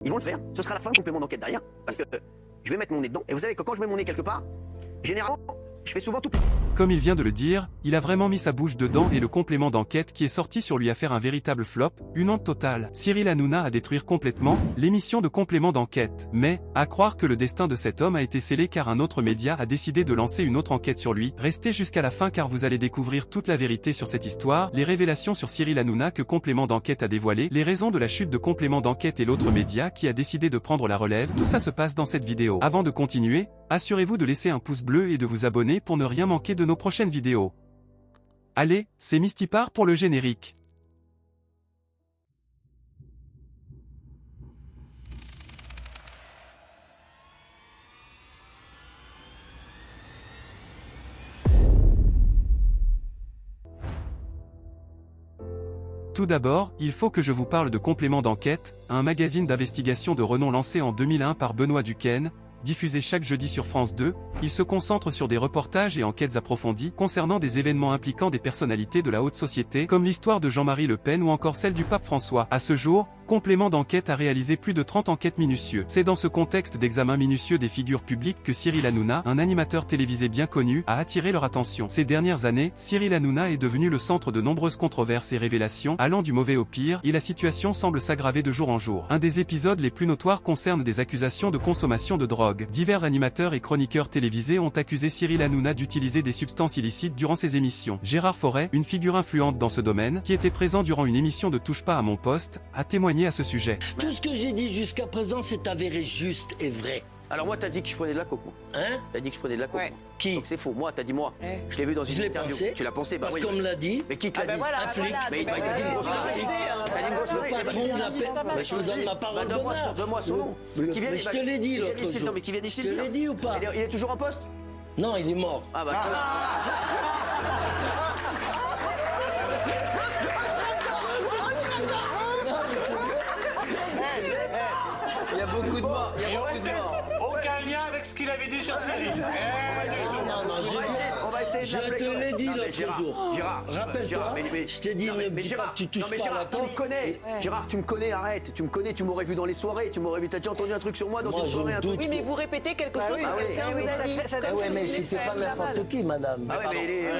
Ils vont le faire. Ce sera la fin du complément d'enquête derrière. Parce que je vais mettre mon nez dedans. Et vous savez que quand je mets mon nez quelque part, généralement, je fais souvent tout. Comme il vient de le dire, il a vraiment mis sa bouche dedans et le complément d'enquête qui est sorti sur lui a fait un véritable flop, une honte totale. Cyril Hanouna a détruire complètement l'émission de complément d'enquête. Mais, à croire que le destin de cet homme a été scellé car un autre média a décidé de lancer une autre enquête sur lui. Restez jusqu'à la fin car vous allez découvrir toute la vérité sur cette histoire, les révélations sur Cyril Hanouna que complément d'enquête a dévoilé, les raisons de la chute de complément d'enquête et l'autre média qui a décidé de prendre la relève. Tout ça se passe dans cette vidéo. Avant de continuer, assurez-vous de laisser un pouce bleu et de vous abonner pour ne rien manquer de nos prochaines vidéos. Allez, c'est Mystipar pour le générique. Tout d'abord, il faut que je vous parle de Complément d'enquête, un magazine d'investigation de renom lancé en 2001 par Benoît Duquesne, diffusé chaque jeudi sur France 2, il se concentre sur des reportages et enquêtes approfondies concernant des événements impliquant des personnalités de la haute société, comme l'histoire de Jean-Marie Le Pen ou encore celle du pape François. À ce jour, Complément d'enquête a réalisé plus de 30 enquêtes minutieuses. C'est dans ce contexte d'examen minutieux des figures publiques que Cyril Hanouna, un animateur télévisé bien connu, a attiré leur attention. Ces dernières années, Cyril Hanouna est devenu le centre de nombreuses controverses et révélations, allant du mauvais au pire, et la situation semble s'aggraver de jour en jour. Un des épisodes les plus notoires concerne des accusations de consommation de drogue. Divers animateurs et chroniqueurs télévisés ont accusé Cyril Hanouna d'utiliser des substances illicites durant ses émissions. Gérard Forêt, une figure influente dans ce domaine, qui était présent durant une émission de Touche pas à mon poste, a témoigné à ce sujet. Tout ce que j'ai dit jusqu'à présent s'est avéré juste et vrai. Alors moi, t'as dit que je prenais de la coke, moi. Hein? T'as dit que je prenais de la coke. Ouais. moi. Qui? Donc c'est faux. Moi, t'as dit moi. Ouais. Je l'ai vu dans Je une l'ai interview. pensé. Tu l'as pensé, bah Parce oui. qu'on me l'a dit. Mais qui te l'a dit? Un flic. Mais il t'a dit une grosse connerie. T'as dit une grosse Le connerie. patron de la paix. Mais je te donne ma parole d'honneur. Donne-moi son nom. Qui vient Mais je te l'ai dit l'autre jour. Non, mais qui vient d'ici Je te le l'ai dire. dit ou pas? Il est toujours en poste? Non, il est mort. Ah bah. Il y a beaucoup de morts. Il y a Et on beaucoup de essaie morts. aucun lien avec ce qu'il avait dit sur Cyril. On va essayer de Je l'appeler. te l'ai dit Non, mais l'autre Gérard, jour. Gérard, Rappelle-toi, je t'ai dit, non, ne mais dis Gérard, pas que tu touches non, mais pas à la Gérard, tu me coke. connais. Gérard, tu me connais, arrête. Tu me connais, tu m'aurais vu dans les soirées, tu m'aurais vu, t'as déjà entendu un truc sur moi dans Moi, une je soirée, un doute. truc. Oui, mais vous répétez quelque chose Ah que oui. quelqu'un vous a dit. Ah ouais, mais c'était pas n'importe qui, madame. Ah ouais, mais il est.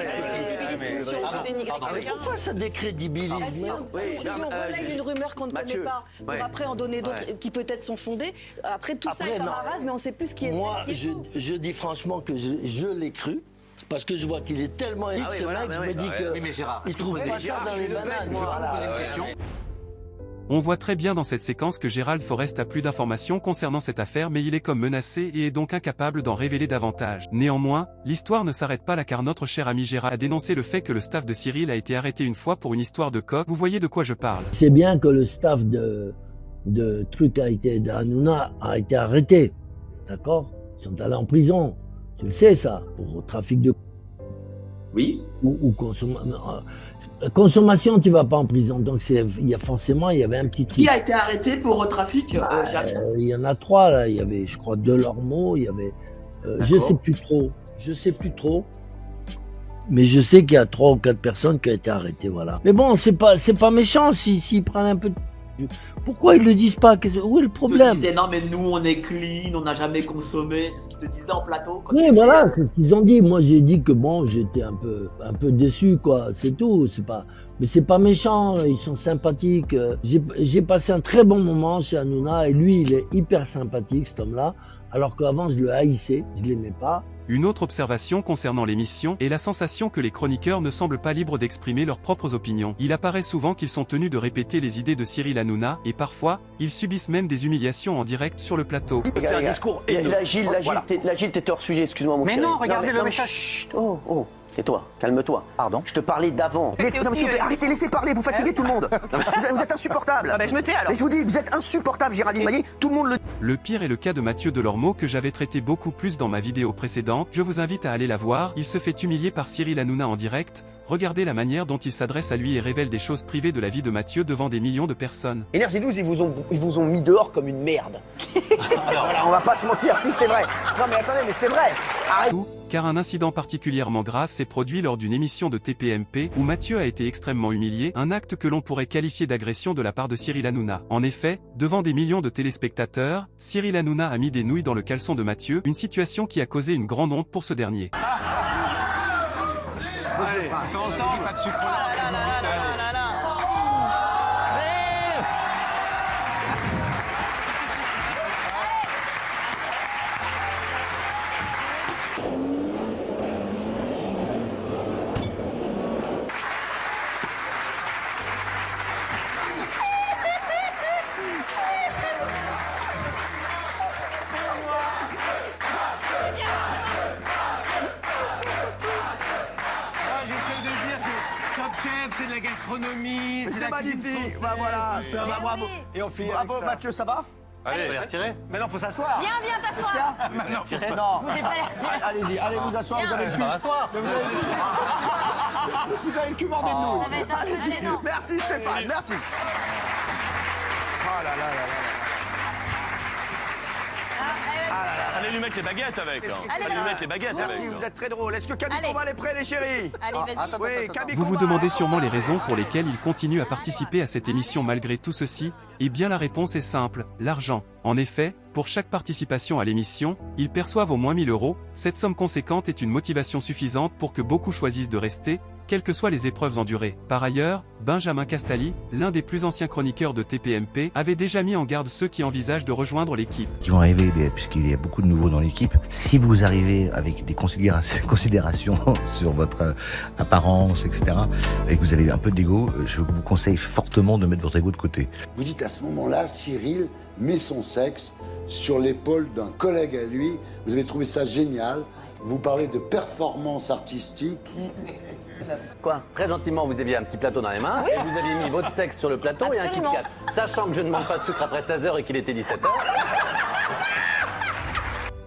Pourquoi ça décrédibilise? Ah, si on, Oui, si non, on relaye une rumeur qu'on ne connaît Mathieu. pas, pour Ouais. après en donner d'autres qui peut-être sont fondées, après tout ça Après, est non. embarrasse, mais on ne sait plus ce qui est Moi, vrai, ce qui est faux. je dis franchement que je l'ai cru. Parce que je vois qu'il est tellement X, oui, ce voilà, mec, bah je oui. me dis que Oui, mais Gérard, il trouve pas ça Gérard, dans je les suis le bananes. mec, moi. Voilà. On voit très bien dans cette séquence que Gérald Forest a plus d'informations concernant cette affaire mais il est comme menacé et est donc incapable d'en révéler davantage. Néanmoins, l'histoire ne s'arrête pas là car notre cher ami Gérald a dénoncé le fait que le staff de Cyril a été arrêté une fois pour une histoire de coke. Vous voyez de quoi je parle. C'est bien que le staff de d'Hanouna a été arrêté. D'accord? Ils sont allés en prison. Tu le sais ça, pour trafic de Oui. ou consommation, tu vas pas en prison. Donc il y avait un petit truc. Qui a été arrêté pour trafic Il y en a 3 là. Il y avait, je crois, Delormeau. Il y avait, je sais plus trop. Mais je sais qu'il y a 3 ou 4 personnes qui ont été arrêtées, voilà. Mais bon, c'est pas méchant s'ils prennent un peu de... Pourquoi ils le disent pas? Où est le problème? Ils disaient, non mais nous on est clean, on n'a jamais consommé, c'est ce qu'ils te disaient en plateau. quand Oui, tu voilà, disais. c'est ce qu'ils ont dit. Moi, j'ai dit que bon, j'étais un peu déçu, quoi. C'est tout. Mais c'est pas méchant. Ils sont sympathiques. J'ai passé un très bon moment chez Hanouna et lui, il est hyper sympathique, cet homme-là. Alors qu'avant, je le haïssais, je l'aimais pas. Une autre observation concernant l'émission est la sensation que les chroniqueurs ne semblent pas libres d'exprimer leurs propres opinions. Il apparaît souvent qu'ils sont tenus de répéter les idées de Cyril Hanouna et parfois, ils subissent même des humiliations en direct sur le plateau. C'est un discours. La Gilles, t'étais hors sujet, excuse-moi mon Mais chéri. non, regardez le message. Chut, oh. Tais-toi, calme-toi. Pardon. Je te parlais d'avant. Non, mais s'il vous plaît, arrêtez, laissez parler, vous fatiguez tout le monde. Vous êtes insupportable. Je me tais alors. Mais je vous dis, vous êtes insupportable, Géraldine Maillet, tout le monde le dit. Le pire est le cas de Mathieu Delormeau que j'avais traité beaucoup plus dans ma vidéo précédente. Je vous invite à aller la voir. Il se fait humilier par Cyril Hanouna en direct. Regardez la manière dont il s'adresse à lui et révèle des choses privées de la vie de Mathieu devant des millions de personnes. NRJ12, ils vous ont mis dehors comme une merde. Voilà, on va pas se mentir, si c'est vrai. Non mais attendez, mais c'est vrai. Arrête. Tout, car un incident particulièrement grave s'est produit lors d'une émission de TPMP où Mathieu a été extrêmement humilié, un acte que l'on pourrait qualifier d'agression de la part de Cyril Hanouna. En effet, devant des millions de téléspectateurs, Cyril Hanouna a mis des nouilles dans le caleçon de Mathieu, une situation qui a causé une grande honte pour ce dernier. Allez, on fait ensemble. Pas de sucre. J'essaie de dire que Top Chef, c'est de la gastronomie, C'est la magnifique. cuisine française, Bah voilà. tout ça. Bah, bravo. Et on finit Bravo avec ça. Mathieu, ça va? Allez, on va les retirer. Mais non, faut s'asseoir. Viens, viens t'asseoir. Non. Allez-y, allez vous asseoir, vous avez le cul. Mais vous avez le cul bordé de nouilles. Ça va être un- Allez-y. allez, non. Merci Stéphane, merci. Oh là là là là. Allez lui mettre les baguettes avec. Allez, Allez lui vas-y. mettre les baguettes Merci, avec. vous êtes très drôle. Est-ce que Camille Allez. Combal est prêt, les chéris? Allez, vas-y. Oui, Camille Vous vous Combal. demandez sûrement les raisons pour lesquelles il continue à participer à cette émission malgré tout ceci. Eh bien la réponse est simple, l'argent. En effet, pour chaque participation à l'émission, ils perçoivent au moins 1000 €. Cette somme conséquente est une motivation suffisante pour que beaucoup choisissent de rester, quelles que soient les épreuves endurées. Par ailleurs, Benjamin Castaldi, l'un des plus anciens chroniqueurs de TPMP, avait déjà mis en garde ceux qui envisagent de rejoindre l'équipe. Qui vont arriver, puisqu'il y a beaucoup de nouveaux dans l'équipe. Si vous arrivez avec des considérations sur votre apparence, etc., et que vous avez un peu d'ego, je vous conseille fortement de mettre votre ego de côté. Vous dites à ce moment-là, Cyril met son sexe sur l'épaule d'un collègue à lui. Vous avez trouvé ça génial. Vous parlez de performance artistique. Quoi? Très gentiment, vous aviez un petit plateau dans les mains et vous aviez mis votre sexe sur le plateau et un Kit Absolument. Kat. Sachant que je ne mange pas de sucre après 16 h et qu'il était 17 h.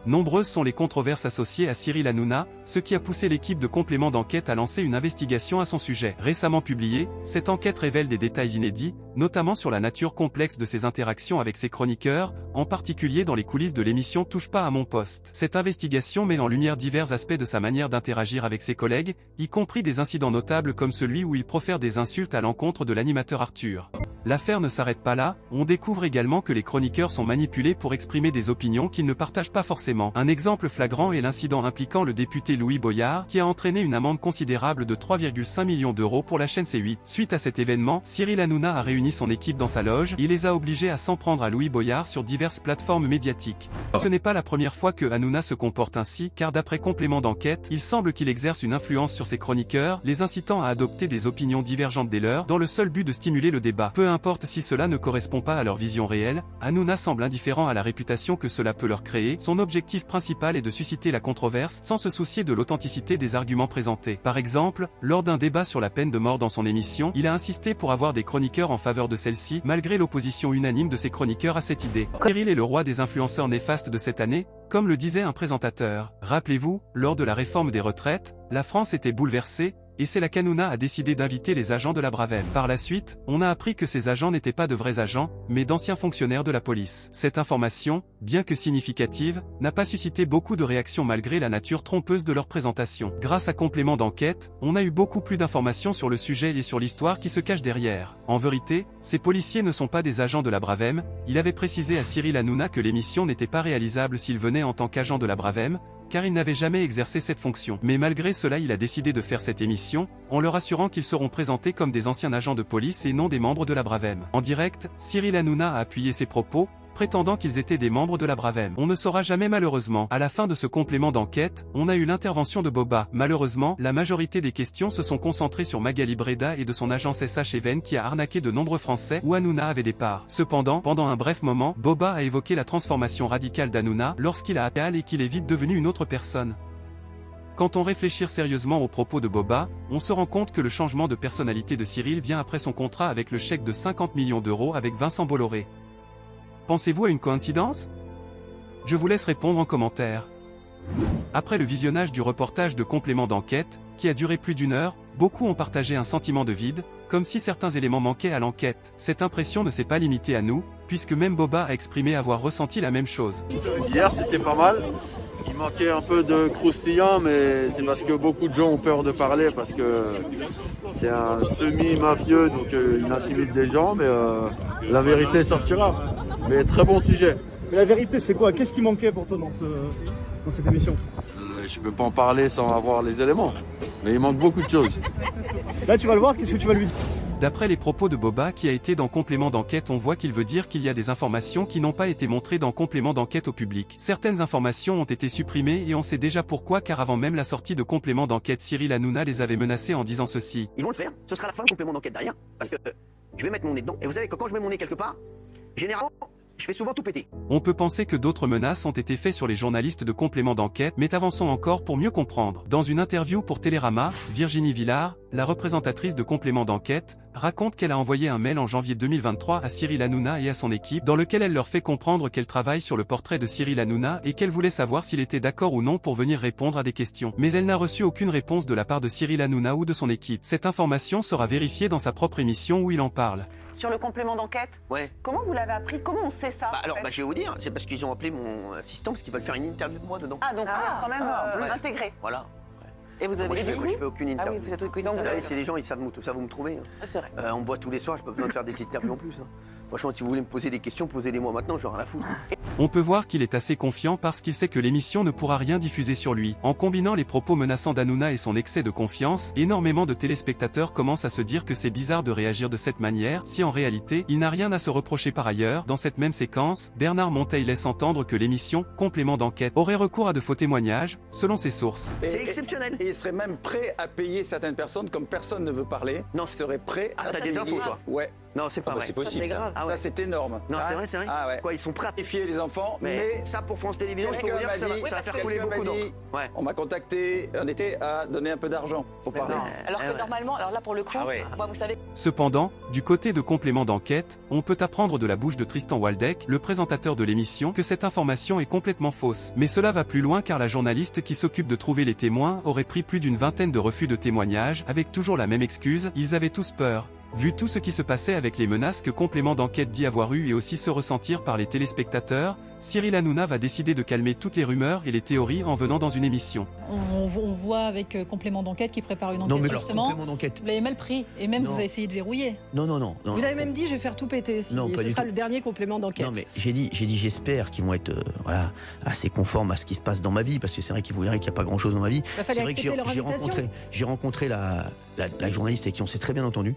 Nombreuses sont les controverses associées à Cyril Hanouna, ce qui a poussé l'équipe de complément d'enquête à lancer une investigation à son sujet. Récemment publiée, cette enquête révèle des détails inédits, notamment sur la nature complexe de ses interactions avec ses chroniqueurs, en particulier dans les coulisses de l'émission Touche pas à mon poste. Cette investigation met en lumière divers aspects de sa manière d'interagir avec ses collègues, y compris des incidents notables comme celui où il profère des insultes à l'encontre de l'animateur Arthur. L'affaire ne s'arrête pas là, on découvre également que les chroniqueurs sont manipulés pour exprimer des opinions qu'ils ne partagent pas forcément. Un exemple flagrant est l'incident impliquant le député Louis Boyard, qui a entraîné une amende considérable de 3,5 millions d'euros pour la chaîne C8. Suite à cet événement, Cyril Hanouna a réuni son équipe dans sa loge, il les a obligés à s'en prendre à Louis Boyard sur diverses plateformes médiatiques. Ce n'est pas la première fois que Hanouna se comporte ainsi, car d'après complément d'enquête, il semble qu'il exerce une influence sur ses chroniqueurs, les incitant à adopter des opinions divergentes des leurs, dans le seul but de stimuler le débat. Peu importe si cela ne correspond pas à leur vision réelle, Hanouna semble indifférent à la réputation que cela peut leur créer, son objectif principal est de susciter la controverse sans se soucier de l'authenticité des arguments présentés. Par exemple, lors d'un débat sur la peine de mort dans son émission, il a insisté pour avoir des chroniqueurs en faveur de celle-ci, malgré l'opposition unanime de ses chroniqueurs à cette idée. Cyril est le roi des influenceurs néfastes de cette année, comme le disait un présentateur. Rappelez-vous, lors de la réforme des retraites, la France était bouleversée, et c'est là qu'Hanouna a décidé d'inviter les agents de la Bravem. Par la suite, on a appris que ces agents n'étaient pas de vrais agents, mais d'anciens fonctionnaires de la police. Cette information, bien que significative, n'a pas suscité beaucoup de réactions malgré la nature trompeuse de leur présentation. Grâce à complément d'enquête, on a eu beaucoup plus d'informations sur le sujet et sur l'histoire qui se cache derrière. En vérité, ces policiers ne sont pas des agents de la Bravem, il avait précisé à Cyril Hanouna que l'émission n'était pas réalisable s'il venait en tant qu'agent de la Bravem, car il n'avait jamais exercé cette fonction. Mais malgré cela, il a décidé de faire cette émission, en leur assurant qu'ils seront présentés comme des anciens agents de police et non des membres de la Bravem. En direct, Cyril Hanouna a appuyé ses propos, prétendant qu'ils étaient des membres de la Bravem. On ne saura jamais malheureusement. À la fin de ce complément d'enquête, on a eu l'intervention de Boba. Malheureusement, la majorité des questions se sont concentrées sur Magali Breda et de son agence SH Even qui a arnaqué de nombreux Français où Hanouna avait des parts. Cependant, pendant un bref moment, Boba a évoqué la transformation radicale d'Hanouna lorsqu'il a atteint et qu'il est vite devenu une autre personne. Quand on réfléchit sérieusement aux propos de Boba, on se rend compte que le changement de personnalité de Cyril vient après son contrat avec le chèque de 50 millions d'euros avec Vincent Bolloré. Pensez-vous à une coïncidence? Je vous laisse répondre en commentaire. Après le visionnage du reportage de complément d'enquête, qui a duré plus d'1 heure, beaucoup ont partagé un sentiment de vide, comme si certains éléments manquaient à l'enquête. Cette impression ne s'est pas limitée à nous, puisque même Boba a exprimé avoir ressenti la même chose. Hier, c'était pas mal. Il manquait un peu de croustillant, mais c'est parce que beaucoup de gens ont peur de parler, parce que c'est un semi-mafieux, donc il intimide des gens, mais la vérité sortira. Mais très bon sujet. Mais la vérité, c'est quoi? Qu'est-ce qui manquait pour toi dans cette émission? Je ne peux pas en parler sans avoir les éléments, mais il manque beaucoup de choses. Là, tu vas le voir, qu'est-ce que tu vas lui dire? D'après les propos de Boba qui a été dans Complément d'enquête, on voit qu'il veut dire qu'il y a des informations qui n'ont pas été montrées dans Complément d'enquête au public. Certaines informations ont été supprimées et on sait déjà pourquoi, car avant même la sortie de Complément d'enquête, Cyril Hanouna les avait menacés en disant ceci. Ils vont le faire, ce sera la fin de Complément d'enquête derrière, parce que je vais mettre mon nez dedans. Et vous savez que quand je mets mon nez quelque part, généralement, je fais souvent tout péter. On peut penser que d'autres menaces ont été faites sur les journalistes de Complément d'enquête, mais avançons encore pour mieux comprendre. Dans une interview pour Télérama, Virginie Villard, la représentatrice de Complément d'enquête, raconte qu'elle a envoyé un mail en janvier 2023 à Cyril Hanouna et à son équipe, dans lequel elle leur fait comprendre qu'elle travaille sur le portrait de Cyril Hanouna et qu'elle voulait savoir s'il était d'accord ou non pour venir répondre à des questions. Mais elle n'a reçu aucune réponse de la part de Cyril Hanouna ou de son équipe. Cette information sera vérifiée dans sa propre émission où il en parle. Sur le complément d'enquête, ouais. Comment vous l'avez appris? Comment on sait ça? Alors, je vais vous dire, c'est parce qu'ils ont appelé mon assistant, parce qu'ils veulent faire une interview de moi dedans. Ah, donc quand même intégré. Voilà. Et vous avez moi, je fais aucune interview. Ah oui, vous êtes aucune interview. Vous savez, c'est les gens, ils savent où me trouver. C'est vrai. On me voit tous les soirs, j'ai pas besoin de faire des interviews en plus. Franchement, si vous voulez me poser des questions, posez-les-moi maintenant, j'aurai rien à foutre. On peut voir qu'il est assez confiant parce qu'il sait que l'émission ne pourra rien diffuser sur lui. En combinant les propos menaçants d'Hanouna et son excès de confiance, énormément de téléspectateurs commencent à se dire que c'est bizarre de réagir de cette manière, si en réalité, il n'a rien à se reprocher par ailleurs. Dans cette même séquence, Bernard Monteil laisse entendre que l'émission Complément d'enquête aurait recours à de faux témoignages, selon ses sources. C'est exceptionnel. Et il serait même prêt à payer certaines personnes, comme personne ne veut parler. Non, serait prêt à... t'as des infos, toi? Ouais. Non, c'est pas vrai. C'est possible, ça. Ah ouais. Ça, c'est énorme. Non, c'est vrai, c'est vrai. Ah ouais. Quoi, ils sont prêts à vérifier les enfants, mais ça pour France Télévisions, je peux vous dire que ça va faire couler beaucoup d'encre. Ouais. On m'a contacté, on était à donner un peu d'argent pour parler. Alors que normalement, alors là pour le coup, moi vous savez. Cependant, du côté de Complément d'enquête, on peut apprendre de la bouche de Tristan Waldeck, le présentateur de l'émission, que cette information est complètement fausse. Mais cela va plus loin car la journaliste qui s'occupe de trouver les témoins aurait pris plus d'une vingtaine de refus de témoignages, avec toujours la même excuse, ils avaient tous peur. Vu tout ce qui se passait avec les menaces que Complément d'enquête dit avoir eues et aussi se ressentir par les téléspectateurs, Cyril Hanouna va décider de calmer toutes les rumeurs et les théories en venant dans une émission. On voit avec Complément d'enquête qui prépare une enquête non, mais justement. Complément d'enquête. Vous l'avez mal pris et même vous avez essayé de verrouiller. Non. Vous avez même dit je vais faire tout péter si non, ce sera le dernier complément d'enquête. Non mais j'ai dit j'espère qu'ils vont être assez conformes à ce qui se passe dans ma vie parce que c'est vrai qu'ils vous direz qu'il n'y a pas grand chose dans ma vie. C'est vrai que j'ai rencontré la journaliste avec qui on s'est très bien entendu.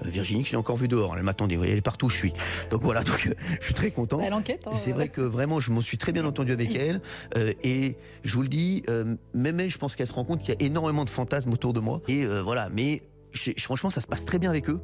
Virginie, que j'ai encore vu dehors, elle m'attendait, vous voyez, elle est partout où je suis. Donc voilà, je suis très content. L'enquête. C'est vrai que vraiment, je m'en suis très bien entendu avec elle. Et je vous le dis, même elle, je pense qu'elle se rend compte qu'il y a énormément de fantasmes autour de moi. Et voilà, mais franchement, ça se passe très bien avec eux.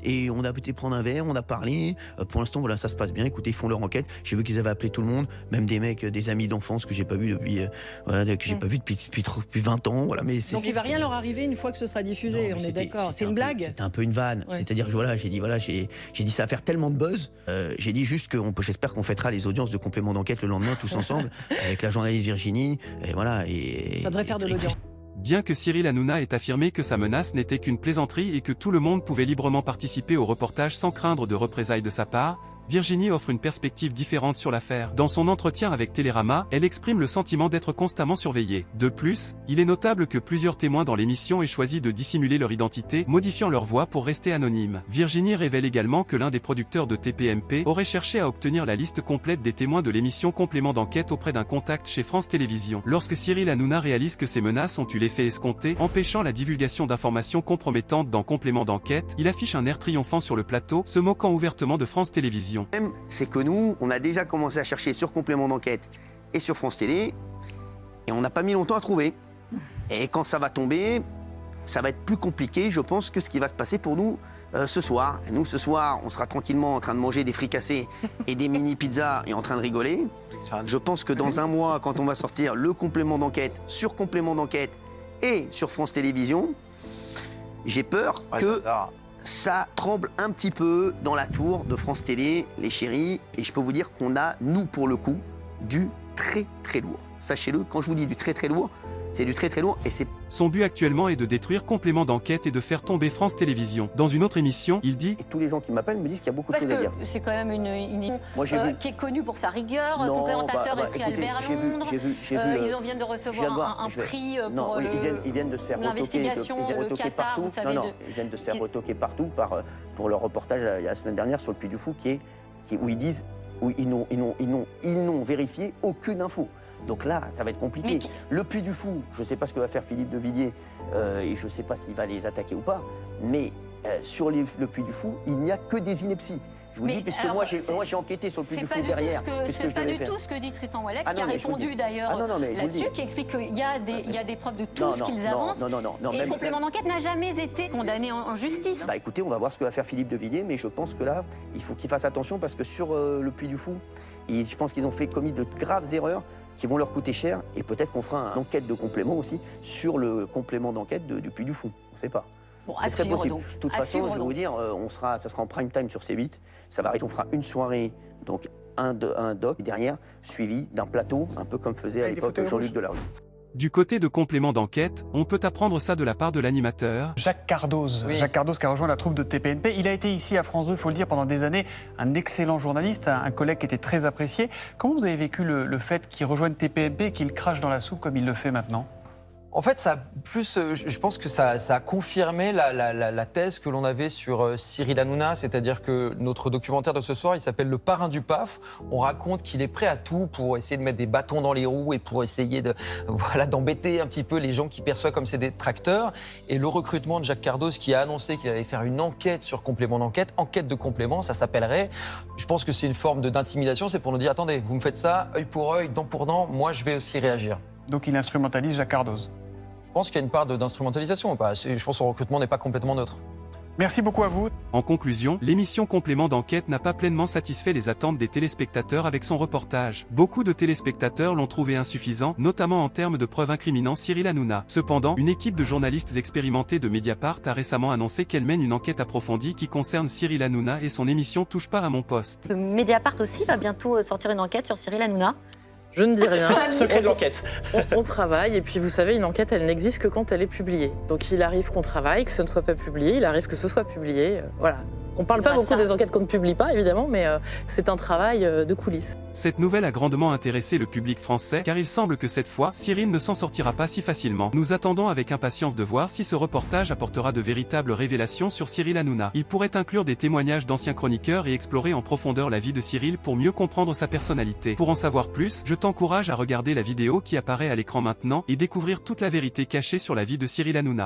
Et on a été prendre un verre, on a parlé. Pour l'instant, voilà, ça se passe bien. Écoutez, ils font leur enquête. J'ai vu qu'ils avaient appelé tout le monde, même des mecs, des amis d'enfance que j'ai pas vu depuis, depuis 20 ans. Voilà, mais donc il va rien leur arriver une fois que ce sera diffusé. On est d'accord. C'est une blague. C'était un peu une vanne. Ouais. C'est-à-dire que j'ai dit ça va faire tellement de buzz. J'ai dit juste j'espère qu'on fêtera les audiences de Complément d'enquête le lendemain tous ensemble avec la journaliste Virginie. Et voilà. Et ça devrait faire de l'audience. Bien que Cyril Hanouna ait affirmé que sa menace n'était qu'une plaisanterie et que tout le monde pouvait librement participer au reportage sans craindre de représailles de sa part, Virginie offre une perspective différente sur l'affaire. Dans son entretien avec Télérama, elle exprime le sentiment d'être constamment surveillée. De plus, il est notable que plusieurs témoins dans l'émission aient choisi de dissimuler leur identité, modifiant leur voix pour rester anonymes. Virginie révèle également que l'un des producteurs de TPMP aurait cherché à obtenir la liste complète des témoins de l'émission Complément d'enquête auprès d'un contact chez France Télévisions. Lorsque Cyril Hanouna réalise que ces menaces ont eu l'effet escompté, empêchant la divulgation d'informations compromettantes dans Complément d'enquête, il affiche un air triomphant sur le plateau, se moquant ouvertement de France Télévisions. C'est que nous, on a déjà commencé à chercher sur Complément d'enquête et sur France Télé, et on n'a pas mis longtemps à trouver. Et quand ça va tomber, ça va être plus compliqué, je pense, que ce qui va se passer pour nous ce soir. Et nous, ce soir, on sera tranquillement en train de manger des fricassés et des mini-pizzas et en train de rigoler. Je pense que dans un mois, quand on va sortir le Complément d'enquête sur Complément d'enquête et sur France Télévisions, j'ai peur que ça tremble un petit peu dans la tour de France Télé, les chéris, et je peux vous dire qu'on a, nous, pour le coup, du très très lourd. Sachez-le, quand je vous dis du très très lourd, C'est du très très lourd et c'est... Son but actuellement est de détruire Complément d'enquête et de faire tomber France Télévisions. Dans une autre émission, il dit... Et tous les gens qui m'appellent me disent qu'il y a beaucoup de choses à dire. Parce que c'est quand même une Moi, qui est connue pour sa rigueur. Non, Son présentateur est pris écoutez, Albert à j'ai vu, Londres. ils viennent de recevoir un prix pour ils viennent de se faire retoquer, le Qatar, partout. vous savez, Ils viennent de se faire retoquer partout pour leur reportage la semaine dernière sur le Puy du Fou où ils disent où ils n'ont vérifié aucune info. Donc là, ça va être compliqué. Le Puy du Fou, je ne sais pas ce que va faire Philippe de Villiers et je ne sais pas s'il va les attaquer ou pas, mais sur le Puy du Fou, il n'y a que des inepties. Je vous dis, parce que moi j'ai enquêté sur le Puy du Fou derrière. C'est pas du tout ce que dit Tristan Wallet, qui a répondu d'ailleurs là-dessus, qui explique qu'il y a des preuves de tout ce qu'ils avancent. Et Complément d'enquête n'a jamais été condamné en justice. Bah écoutez, on va voir ce que va faire Philippe de Villiers, mais je pense que là, il faut qu'il fasse attention parce que sur le Puy du Fou, je pense qu'ils ont commis de graves erreurs qui vont leur coûter cher et peut-être qu'on fera une enquête de complément aussi sur le complément d'enquête du Puy du Fou. On ne sait pas. Bon, c'est très possible. Donc. De toute façon, je vais vous dire, ça sera en prime time sur C8. Ça va arrêter, on fera une soirée, donc un doc derrière, suivi d'un plateau, un peu comme faisait à l'époque Jean-Luc Delarue. Du côté de Complément d'enquête, on peut apprendre ça de la part de l'animateur. Jacques Cardoz. Oui. Jacques Cardoz qui a rejoint la troupe de TPNP. Il a été ici à France 2, il faut le dire, pendant des années, un excellent journaliste, un collègue qui était très apprécié. Comment vous avez vécu le fait qu'il rejoigne TPNP et qu'il crache dans la soupe comme il le fait maintenant ? En fait, je pense que ça a confirmé la thèse que l'on avait sur Cyril Hanouna, c'est-à-dire que notre documentaire de ce soir, il s'appelle Le Parrain du PAF. On raconte qu'il est prêt à tout pour essayer de mettre des bâtons dans les roues et pour essayer d'embêter un petit peu les gens qui perçoivent comme ses détracteurs. Et le recrutement de Jacques Cardoz qui a annoncé qu'il allait faire une enquête sur Complément d'enquête, enquête de complément, ça s'appellerait. Je pense que c'est une forme d'intimidation, c'est pour nous dire attendez, vous me faites ça, œil pour œil, dent pour dent, moi je vais aussi réagir. Donc il instrumentalise Jacques Cardoz. Je pense qu'il y a une part d'instrumentalisation. Je pense que son recrutement n'est pas complètement neutre. Merci beaucoup à vous. En conclusion, l'émission Complément d'enquête n'a pas pleinement satisfait les attentes des téléspectateurs avec son reportage. Beaucoup de téléspectateurs l'ont trouvé insuffisant, notamment en termes de preuves incriminant Cyril Hanouna. Cependant, une équipe de journalistes expérimentés de Mediapart a récemment annoncé qu'elle mène une enquête approfondie qui concerne Cyril Hanouna et son émission Touche pas à mon poste. Mediapart aussi va bientôt sortir une enquête sur Cyril Hanouna. Je ne dis rien. Secret de l'enquête. On travaille et puis vous savez, une enquête, elle n'existe que quand elle est publiée. Donc il arrive qu'on travaille, que ce ne soit pas publié, il arrive que ce soit publié. Voilà. On ne parle pas beaucoup des enquêtes qu'on ne publie pas, évidemment, mais c'est un travail de coulisses. Cette nouvelle a grandement intéressé le public français, car il semble que cette fois, Cyril ne s'en sortira pas si facilement. Nous attendons avec impatience de voir si ce reportage apportera de véritables révélations sur Cyril Hanouna. Il pourrait inclure des témoignages d'anciens chroniqueurs et explorer en profondeur la vie de Cyril pour mieux comprendre sa personnalité. Pour en savoir plus, je t'encourage à regarder la vidéo qui apparaît à l'écran maintenant et découvrir toute la vérité cachée sur la vie de Cyril Hanouna.